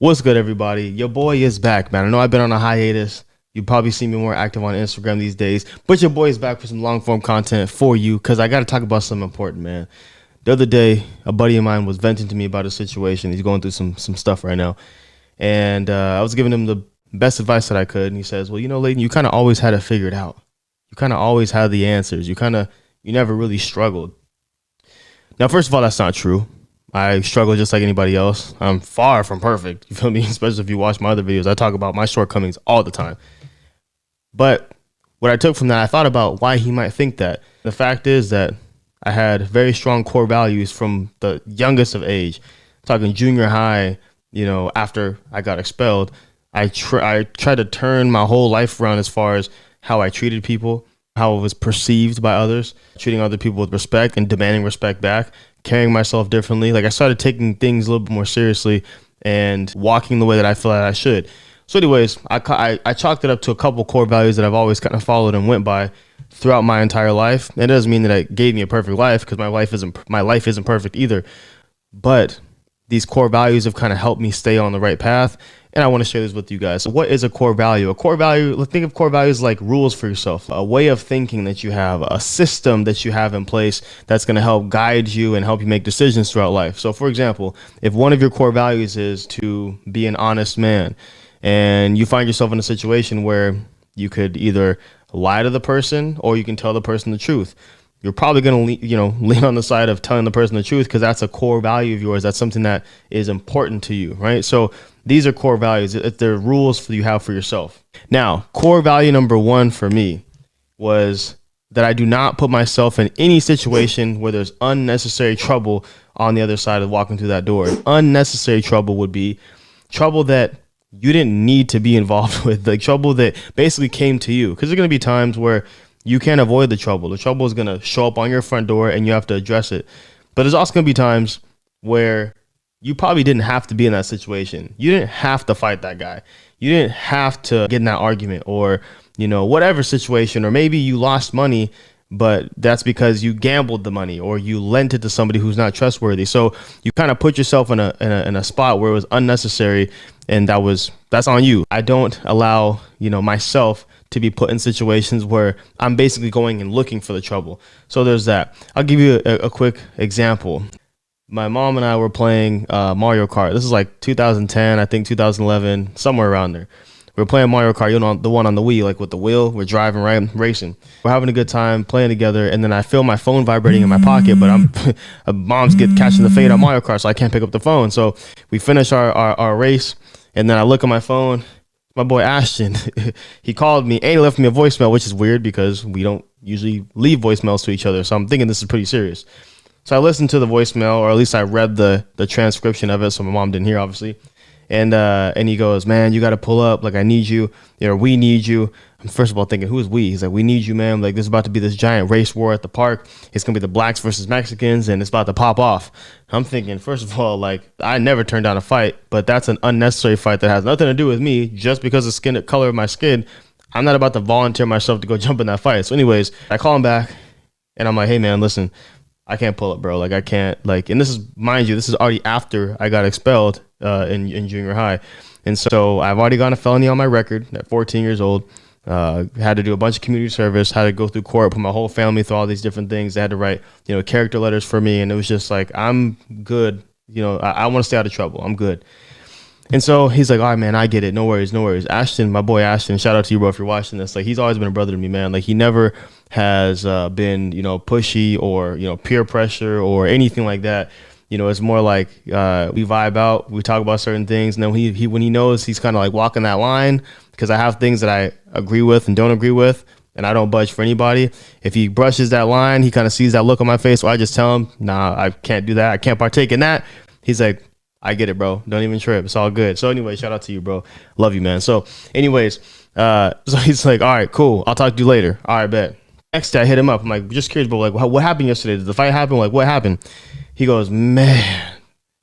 What's good, everybody? Your boy is back, man. I know I've been on a hiatus. You probably see me more active on Instagram these days, but your boy is back for some long form content for you because I got to talk about something important, man. The other day, a buddy of mine was venting to me about a situation. He's going through some stuff right now, and I was giving him the best advice that I could. And he says, "Well, Layden, you kind of always had it figured out. You kind of always had the answers. You never really struggled." Now, first of all, that's not true. I struggle just like anybody else. I'm far from perfect. You feel me? Especially if you watch my other videos, I talk about my shortcomings all the time. But what I took from that, I thought about why he might think that. The fact is that I had very strong core values from the youngest of age. Talking junior high, after I got expelled, I tried to turn my whole life around as far as how I treated people, how it was perceived by others, treating other people with respect and demanding respect back, carrying myself differently. Like I started taking things a little bit more seriously and walking the way that I feel that I should. So anyways, I chalked it up to a couple core values that I've always kind of followed and went by throughout my entire life. It doesn't mean that it gave me a perfect life because my life isn't perfect either. But these core values have kind of helped me stay on the right path. And I want to share this with you guys. So what is a core value? A core value, think of core values like rules for yourself, a way of thinking that you have, a system that you have in place that's going to help guide you and help you make decisions throughout life. So for example, if one of your core values is to be an honest man and you find yourself in a situation where you could either lie to the person or you can tell the person the truth, you're probably going to lean on the side of telling the person the truth because that's a core value of yours. That's something that is important to you, right? So these are core values. They're rules you have for yourself. Now, core value number one for me was that I do not put myself in any situation where there's unnecessary trouble on the other side of walking through that door. Unnecessary trouble would be trouble that you didn't need to be involved with, like trouble that basically came to you. Because there's going to be times where you can't avoid the trouble. The trouble is going to show up on your front door and you have to address it. But there's also going to be times where you probably didn't have to be in that situation. You didn't have to fight that guy. You didn't have to get in that argument or, whatever situation, or maybe you lost money, but that's because you gambled the money or you lent it to somebody who's not trustworthy. So you kind of put yourself in a spot where it was unnecessary, and that's on you. I don't allow, myself to be put in situations where I'm basically going and looking for the trouble. So there's that. I'll give you a quick example. My mom and I were playing Mario Kart. This is like 2010, I think 2011, somewhere around there. We were playing Mario Kart, the one on the Wii, like with the wheel. We're driving, right, racing. We're having a good time playing together, and then I feel my phone vibrating in my pocket, but mom's catching the fade on Mario Kart, so I can't pick up the phone. So we finish our race, and then I look at my phone. My boy Ashton, he called me and he left me a voicemail, which is weird because we don't usually leave voicemails to each other. So I'm thinking this is pretty serious. So I listened to the voicemail, or at least I read the transcription of it, so my mom didn't hear, obviously. And he goes, "Man, you got to pull up. Like, I need you. We need you." I'm first of all thinking, who is we? He's like, "We need you, man. Like, there's about to be this giant race war at the park. It's going to be the blacks versus Mexicans, and it's about to pop off." I'm thinking, first of all, like, I never turned down a fight, but that's an unnecessary fight that has nothing to do with me. Just because of the color of my skin, I'm not about to volunteer myself to go jump in that fight. So anyways, I call him back, and I'm like, "Hey, man, listen, I can't pull up, bro. Like, I can't, like," and this is, mind you, this is already after I got expelled in junior high. And so I've already gotten a felony on my record at 14 years old. Had to do a bunch of community service, had to go through court, put my whole family through all these different things. They had to write, character letters for me. And it was just like, I'm good. I want to stay out of trouble. I'm good. And so he's like, "All right, man, I get it. No worries, no worries." Ashton, my boy Ashton, shout out to you, bro, if you're watching this. Like, he's always been a brother to me, man. Like, he never has been, pushy or, peer pressure or anything like that. It's more like we vibe out, we talk about certain things. And then he when he knows he's kind of like walking that line, because I have things that I agree with and don't agree with, and I don't budge for anybody. If he brushes that line, he kind of sees that look on my face, or I just tell him, "Nah, I can't do that. I can't partake in that." He's like, "I get it, bro. Don't even trip. It's all good." So anyway, shout out to you, bro. Love you, man. So anyways, so he's like, "All right, cool. I'll talk to you later." All right, bet. Next day I hit him up. I'm like, "Just curious, bro. Like, what happened yesterday? Did the fight happen? Like, what happened?" He goes, "Man."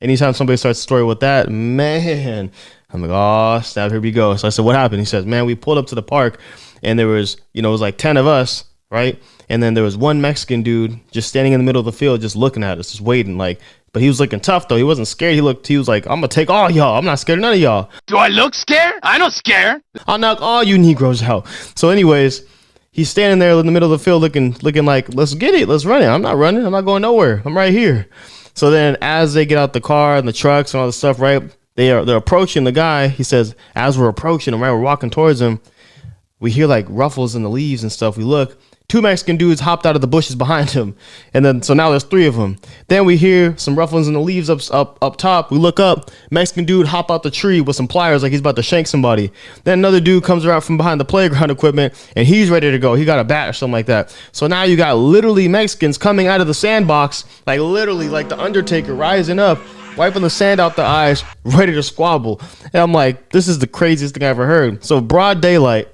Anytime somebody starts a story with that, "Man." I'm like, "Oh, snap, here we go." So I said, "What happened?" He says, "Man, we pulled up to the park and there was, it was like 10 of us, right? And then there was one Mexican dude just standing in the middle of the field, just looking at us, just waiting, like But he was looking tough though. He wasn't scared. He was like, I'm gonna take all y'all. I'm not scared of none of y'all. Do I look scared? I don't scare. I'll knock all you Negroes out. So anyways, he's standing there in the middle of the field looking like, let's get it. Let's run it. I'm not running. I'm not going nowhere. I'm right here. So then as they get out the car and the trucks and all the stuff, right, they're approaching the guy. He says, as we're approaching him, right, we're walking towards him, we hear like ruffles in the leaves and stuff. We look, 2 Mexican dudes hopped out of the bushes behind him. And then, so now there's 3 of them. Then we hear some ruffles in the leaves up top. We look up, Mexican dude hop out the tree with some pliers like he's about to shank somebody. Then another dude comes around from behind the playground equipment and he's ready to go. He got a bat or something like that. So now you got literally Mexicans coming out of the sandbox, like literally like the Undertaker rising up, wiping the sand out their eyes, ready to squabble. And I'm like, this is the craziest thing I ever heard. So broad daylight,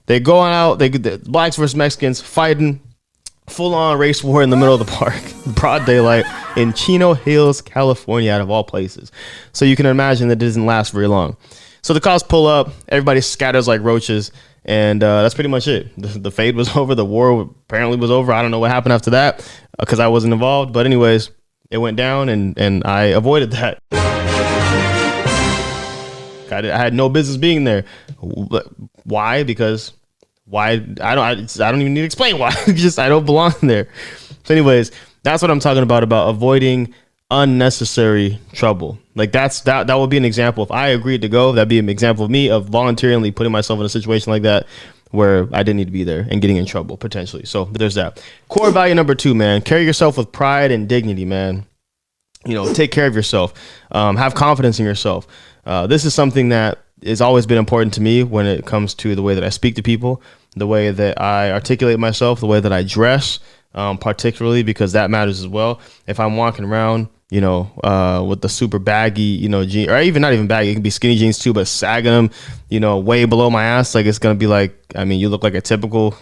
they go out, the blacks versus Mexicans fighting, full on race war in the middle of the park, broad daylight in Chino Hills, California, out of all places. So you can imagine that it doesn't last very long. So the cops pull up, everybody scatters like roaches, and that's pretty much it. The fade was over, the war apparently was over. I don't know what happened after that because I wasn't involved. But anyways, it went down and I avoided that. I had no business being there. Why? Because why? I don't even need to explain why. Just I don't belong there. So anyways, that's what I'm talking about avoiding unnecessary trouble. Like that would be an example. If I agreed to go, that'd be an example of me of voluntarily putting myself in a situation like that where I didn't need to be there and getting in trouble potentially. So there's that. Core value number 2, man. Carry yourself with pride and dignity, man. You know, take care of yourself. Have confidence in yourself. This is something that has always been important to me when it comes to the way that I speak to people, the way that I articulate myself, the way that I dress, particularly because that matters as well. If I'm walking around, you know, with the super baggy, you know, jeans, or even not even baggy, it can be skinny jeans too, but sagging them, you know, way below my ass, like it's gonna be like, I mean, you look like a typical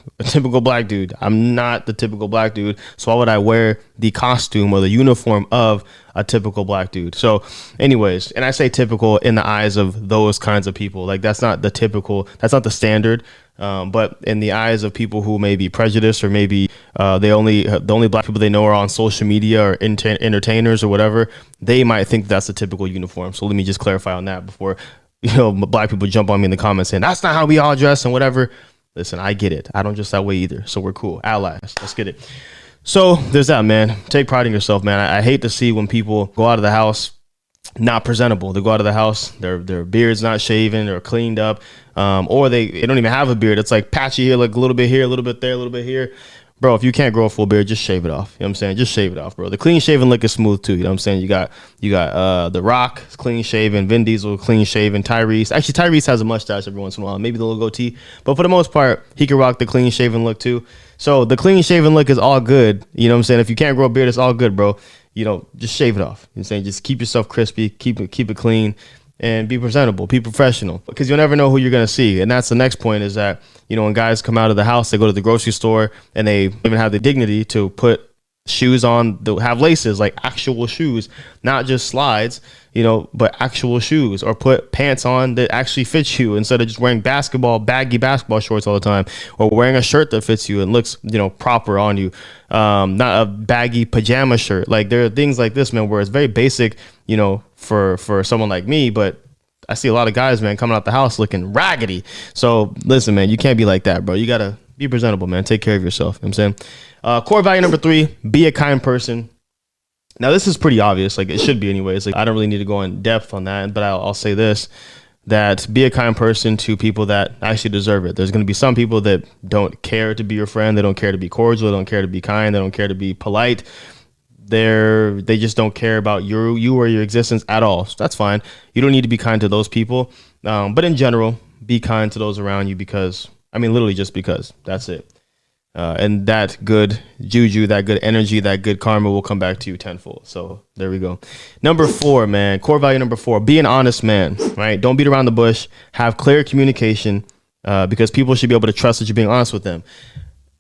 black dude. I'm not the typical black dude, so why would I wear the costume or the uniform of a typical black dude? So anyways, and I say typical in the eyes of those kinds of people, like that's not the standard. But in the eyes of people who may be prejudiced or maybe the only black people they know are on social media or entertainers or whatever, they might think that's the typical uniform. So let me just clarify on that before, you know, black people jump on me in the comments saying that's not how we all dress and whatever. Listen, I get it. I don't dress that way either. So we're cool. Allies. Let's get it. So there's that, man. Take pride in yourself, man. I hate to see when people go out of the house not presentable. They go out of the house, their beard's not shaven or cleaned up, or they don't even have a beard. It's like patchy here, like a little bit here, a little bit there, a little bit here. Bro, if you can't grow a full beard, just shave it off. You know what I'm saying? Just shave it off, bro. The clean shaven look is smooth too. You know what I'm saying? You got The Rock, clean shaven, Vin Diesel, clean shaven, Tyrese. Actually, Tyrese has a mustache every once in a while, maybe the little goatee. But for the most part, he can rock the clean shaven look too. So the clean shaven look is all good. You know what I'm saying? If you can't grow a beard, it's all good, bro. You know, just shave it off. You know what I'm saying? Just keep yourself crispy, keep it clean, and be presentable, be professional, because you'll never know who you're going to see. And that's the next point is that, you know, when guys come out of the house, they go to the grocery store and they even have the dignity to put shoes on that have laces, like actual shoes, not just slides, you know, but actual shoes, or put pants on that actually fit you instead of just wearing baggy basketball shorts all the time, or wearing a shirt that fits you and looks, you know, proper on you. Not a baggy pajama shirt. Like there are things like this, man, where it's very basic, you know, for someone like me, but I see a lot of guys, man, coming out the house looking raggedy. So listen, man, you can't be like that, bro. You got to be presentable, man. Take care of yourself. You know what I'm saying? Core value number 3, be a kind person. Now, this is pretty obvious. Like, it should be anyways. Like, I don't really need to go in depth on that, but I'll say this, that be a kind person to people that actually deserve it. There's going to be some people that don't care to be your friend. They don't care to be cordial. They don't care to be kind. They don't care to be polite. They just don't care about you or your existence at all. So that's fine. You don't need to be kind to those people. But in general, be kind to those around you because, I mean, literally just because. That's it. And that good juju, that good energy, that good karma will come back to you tenfold. So there we go. Number 4, man, core value number 4, be an honest man, right? Don't beat around the bush. Have clear communication because people should be able to trust that you're being honest with them.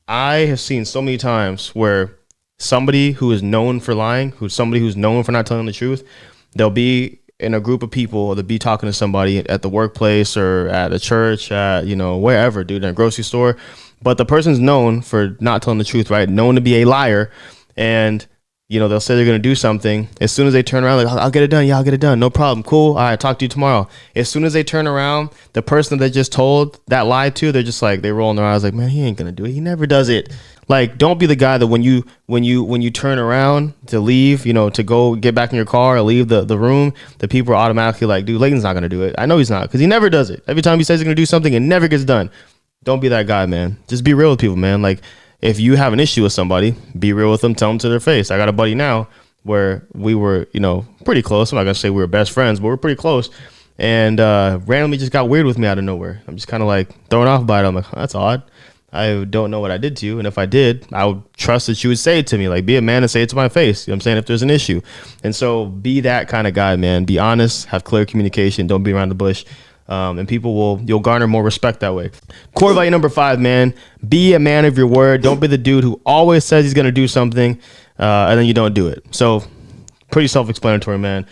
I have seen so many times where somebody who is known for lying, somebody who's known for not telling the truth, they'll be in a group of people, or they'll be talking to somebody at the workplace or at a church, you know, wherever, dude, in a grocery store. But the person's known for not telling the truth, right? Known to be a liar. And they'll say they're going to do something. As soon as they turn around, like, I'll get it done. Yeah, I'll get it done. No problem. Cool. All right. Talk to you tomorrow. As soon as they turn around, the person that they just told that lie to, they're just like, they rolling their eyes like, man, he ain't going to do it. He never does it. Like, don't be the guy that when you turn around to leave, to go get back in your car or leave the room, the people are automatically like, dude, Layton's not going to do it. I know he's not, because he never does it. Every time he says he's going to do something, it never gets done. Don't be that guy, man. Just be real with people, man. Like, if you have an issue with somebody, be real with them. Tell them to their face. I got a buddy now where we were, pretty close. I'm not going to say we were best friends, but we're pretty close. And randomly just got weird with me out of nowhere. I'm just kind of like thrown off by it. I'm like, that's odd. I don't know what I did to you. And if I did, I would trust that you would say it to me. Like, be a man and say it to my face. You know what I'm saying? If there's an issue. And so be that kind of guy, man. Be honest, have clear communication. Don't be around the bush. And you'll garner more respect that way. Core value number 5, man. Be a man of your word. Don't be the dude who always says he's going to do something and then you don't do it. So pretty self-explanatory, man.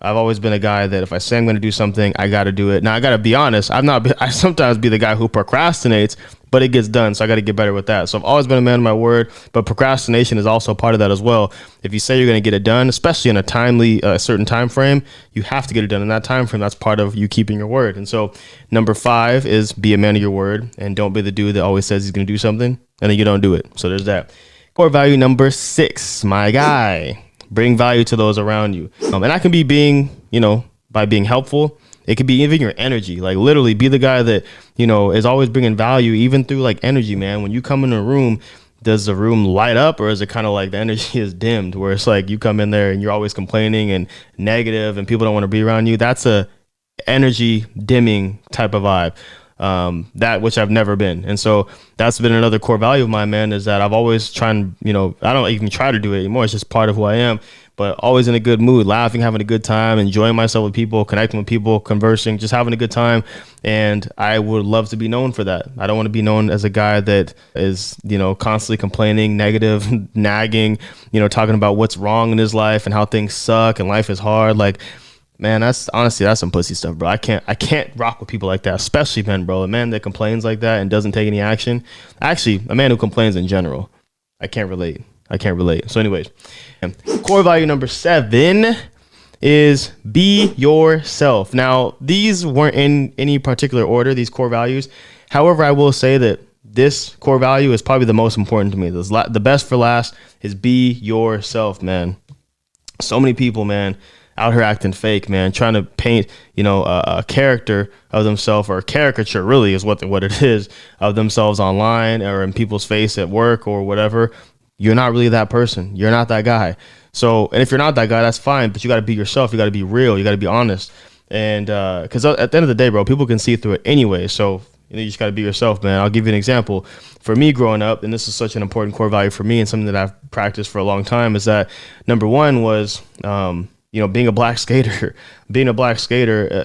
I've always been a guy that if I say I'm going to do something, I got to do it. Now, I got to be honest. I sometimes be the guy who procrastinates, but it gets done. So I got to get better with that. So I've always been a man of my word, but procrastination is also part of that as well. If you say you're going to get it done, especially in a certain time frame, you have to get it done in that time frame. That's part of you keeping your word. And so number 5 is be a man of your word, and don't be the dude that always says he's going to do something and then you don't do it. So there's that. Core value number 6, my guy. Bring value to those around you. And that can be by being helpful. It could be even your energy. Like, literally be the guy that, is always bringing value, even through like energy, man. When you come in a room, does the room light up, or is it kind of like the energy is dimmed, where it's like you come in there and you're always complaining and negative and people don't want to be around you? That's a energy dimming type of vibe. That which I've never been. And so that's been another core value of mine, man, is that I've always tried, I don't even try to do it anymore. It's just part of who I am, but always in a good mood, laughing, having a good time, enjoying myself with people, connecting with people, conversing, just having a good time. And I would love to be known for that. I don't want to be known as a guy that is, constantly complaining, negative, nagging, talking about what's wrong in his life and how things suck and life is hard. Like, man, that's some pussy stuff, bro. I can't rock with people like that, especially men, bro. A man that complains like that and doesn't take any action. Actually, a man who complains in general. I can't relate. So anyways, core value number 7 is be yourself. Now, these weren't in any particular order, these core values. However, I will say that this core value is probably the most important to me. The best for last is be yourself, man. So many people, man, out here acting fake, man, trying to paint, a character of themselves, or a caricature really is what it is, of themselves online or in people's face at work or whatever. You're not really that person. You're not that guy. So, and if you're not that guy, that's fine, but you got to be yourself. You got to be real. You got to be honest. And because at the end of the day, bro, people can see through it anyway. So you just got to be yourself, man. I'll give you an example. For me growing up, and this is such an important core value for me and something that I've practiced for a long time, is that number 1 was, being a black skater.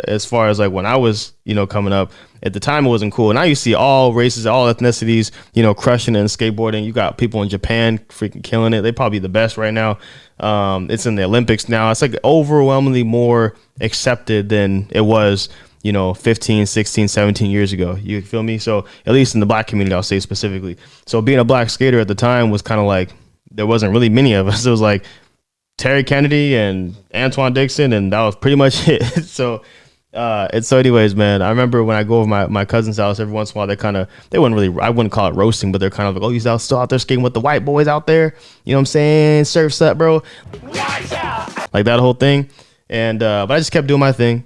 As far as like when I was, coming up, at the time it wasn't cool. Now you see all races, all ethnicities, crushing it in skateboarding. You got people in Japan freaking killing it. They're probably the best right now. It's in the Olympics now. It's like overwhelmingly more accepted than it was, 15, 16, 17 years ago. You feel me? So at least in the black community, I'll say specifically. So being a black skater at the time was kind of like, there wasn't really many of us. It was like Terry Kennedy and Antoine Dixon, and that was pretty much it. So anyways, man, I remember when I go over my cousin's house every once in a while, they wouldn't really, I wouldn't call it roasting, but they're kind of like, oh, you still out there skating with the white boys out there? You know what I'm saying? Surf's up, bro. Like that whole thing. And, but I just kept doing my thing.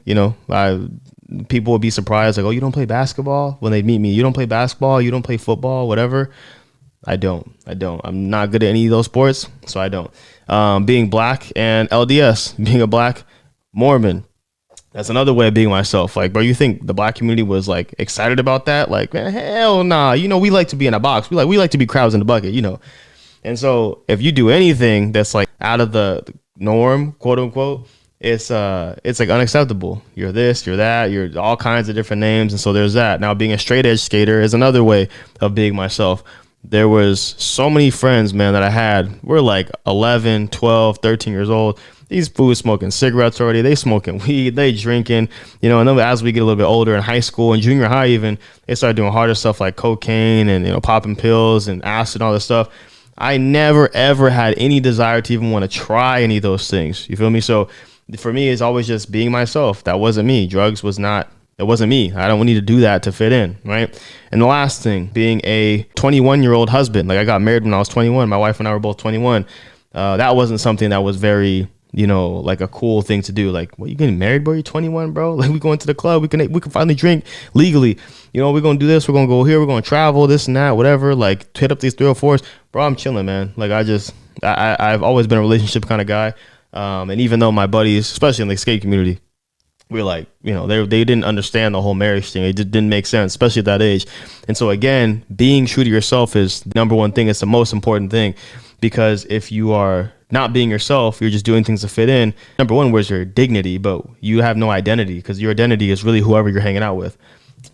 People would be surprised, like, oh, you don't play basketball? When they meet me, you don't play basketball? You don't play football? Whatever. I don't. I'm not good at any of those sports, so I don't. Being black and LDS, being a black Mormon, that's another way of being myself. Like, bro, you think the black community was like excited about that? Like, man, hell nah. We like to be in a box. We like to be crabs in the bucket, And so if you do anything that's like out of the norm, quote unquote, it's like unacceptable. You're this, you're that, you're all kinds of different names. And so there's that. Now being a straight edge skater is another way of being myself. There was so many friends, man, that I had. We're like 11, 12, 13 years old. These fools smoking cigarettes already. They smoking weed. They drinking, and then as we get a little bit older in high school and junior high even, they started doing harder stuff like cocaine and, popping pills and acid and all this stuff. I never ever had any desire to even want to try any of those things. You feel me? So for me, it's always just being myself. That wasn't me. Drugs was not. That wasn't me. I don't need to do that to fit in, right? And the last thing, being a 21-year-old husband. Like I got married when I was 21. My wife and I were both 21. That wasn't something that was very, like a cool thing to do. Like, what, you getting married, bro? You're 21, bro. Like, we going to the club. We can finally drink legally. We're gonna do this. We're gonna go here. We're gonna travel, this and that, whatever. Like, hit up these 304s, bro. I'm chilling, man. Like, I've always been a relationship kind of guy. And even though my buddies, especially in the skate community, we're like, they didn't understand the whole marriage thing. It just didn't make sense, especially at that age. And so again, being true to yourself is the number one thing. It's the most important thing, because if you are not being yourself, you're just doing things to fit in. Number one, where's your dignity? But you have no identity, because your identity is really whoever you're hanging out with.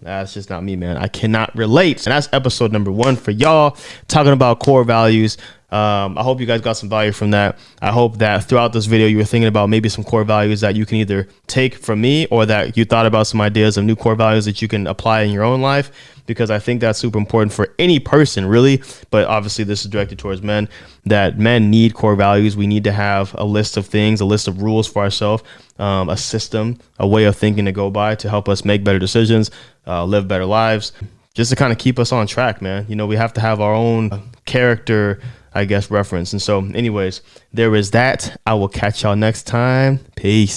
That's just not me, man. I cannot relate. And that's episode number 1 for y'all, talking about core values. I hope you guys got some value from that. I hope that throughout this video, you were thinking about maybe some core values that you can either take from me, or that you thought about some ideas of new core values that you can apply in your own life, because I think that's super important for any person, really. But obviously this is directed towards men, that men need core values. We need to have a list of things, a list of rules for ourselves, a system, a way of thinking to go by to help us make better decisions, live better lives, just to kind of keep us on track, man. We have to have our own character, I guess, reference. And so anyways, there is that. I will catch y'all next time. Peace.